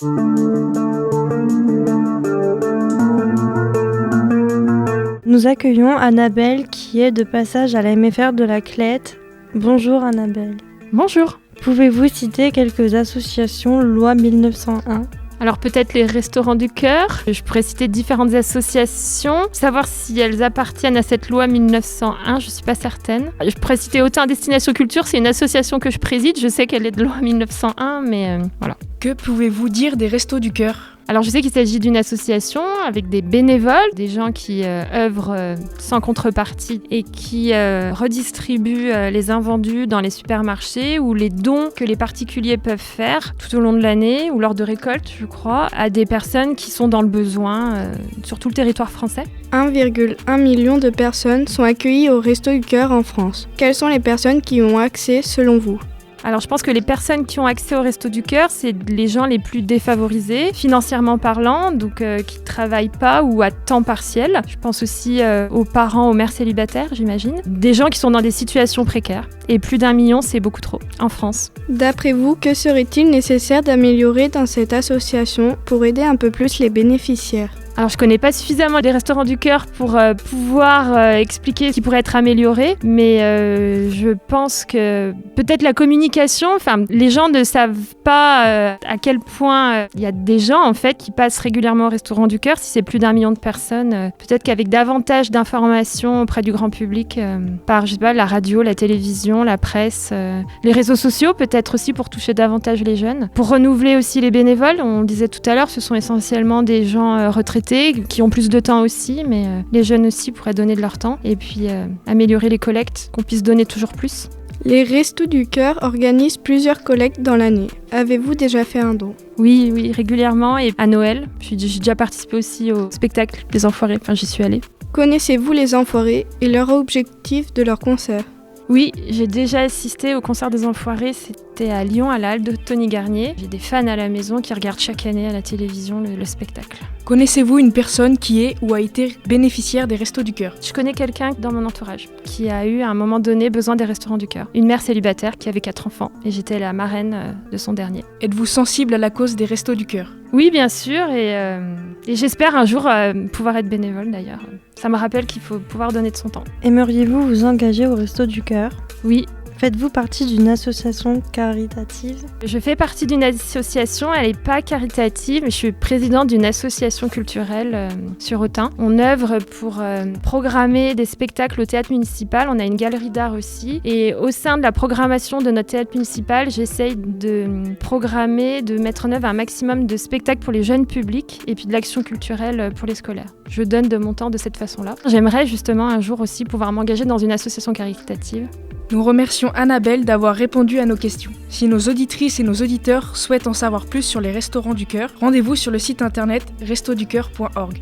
Nous accueillons Annabelle qui est de passage à la MFR de la Clette. Bonjour Annabelle. Bonjour. Pouvez-vous citer quelques associations loi 1901 ? Alors peut-être les Restos du Cœur. Je pourrais citer différentes associations. Savoir si elles appartiennent à cette loi 1901, je ne suis pas certaine. Je pourrais citer autant Destination Culture, c'est une association que je préside. Je sais qu'elle est de loi 1901, mais voilà. Que pouvez-vous dire des Restos du Cœur ? Alors je sais qu'il s'agit d'une association avec des bénévoles, des gens qui œuvrent sans contrepartie et qui redistribuent les invendus dans les supermarchés ou les dons que les particuliers peuvent faire tout au long de l'année ou lors de récoltes, je crois, à des personnes qui sont dans le besoin sur tout le territoire français. 1,1 million de personnes sont accueillies au Restos du Cœur en France. Quelles sont les personnes qui y ont accès selon vous ? Alors je pense que les personnes qui ont accès au Restos du Cœur, c'est les gens les plus défavorisés, financièrement parlant, donc qui ne travaillent pas ou à temps partiel. Je pense aussi aux parents, aux mères célibataires, j'imagine. Des gens qui sont dans des situations précaires. Et plus d'1 million, c'est beaucoup trop en France. D'après vous, que serait-il nécessaire d'améliorer dans cette association pour aider un peu plus les bénéficiaires ? Alors je connais pas suffisamment les Restaurants du Cœur pour pouvoir expliquer ce qui pourrait être amélioré, mais je pense que peut-être la communication, les gens ne savent pas à quel point il y a des gens en fait qui passent régulièrement au Restaurant du Cœur. Si c'est plus d'1 million de personnes, peut-être qu'avec davantage d'informations auprès du grand public, par je sais pas, la radio, la télévision, la presse, les réseaux sociaux, peut-être aussi pour toucher davantage les jeunes. Pour renouveler aussi les bénévoles, on le disait tout à l'heure, ce sont essentiellement des gens retraités qui ont plus de temps aussi, mais les jeunes aussi pourraient donner de leur temps et puis améliorer les collectes, qu'on puisse donner toujours plus. Les Restos du Cœur organisent plusieurs collectes dans l'année. Avez-vous déjà fait un don ? Oui, régulièrement et à Noël. J'ai déjà participé aussi au spectacle des Enfoirés, j'y suis allée. Connaissez-vous les Enfoirés et leur objectif de leur concert ? Oui, j'ai déjà assisté au concert des Enfoirés, c'était à Lyon, à la halle de Tony Garnier. J'ai des fans à la maison qui regardent chaque année à la télévision le spectacle. Connaissez-vous une personne qui est ou a été bénéficiaire des Restos du Cœur ? Je connais quelqu'un dans mon entourage qui a eu à un moment donné besoin des Restaurants du Cœur. Une mère célibataire qui avait 4 enfants et j'étais la marraine de son dernier. Êtes-vous sensible à la cause des Restos du Cœur ? Oui, bien sûr, et j'espère un jour pouvoir être bénévole d'ailleurs. Ça me rappelle qu'il faut pouvoir donner de son temps. Aimeriez-vous vous engager au Restos du Cœur ? Oui. Faites-vous partie d'une association caritative ? Je fais partie d'une association, elle n'est pas caritative, mais je suis présidente d'une association culturelle sur Autun. On œuvre pour programmer des spectacles au théâtre municipal, on a une galerie d'art aussi. Et au sein de la programmation de notre théâtre municipal, j'essaye de programmer, de mettre en œuvre un maximum de spectacles pour les jeunes publics et puis de l'action culturelle pour les scolaires. Je donne de mon temps de cette façon-là. J'aimerais justement un jour aussi pouvoir m'engager dans une association caritative. Nous remercions Annabelle d'avoir répondu à nos questions. Si nos auditrices et nos auditeurs souhaitent en savoir plus sur les Restaurants du Cœur, rendez-vous sur le site internet restoducoeur.org.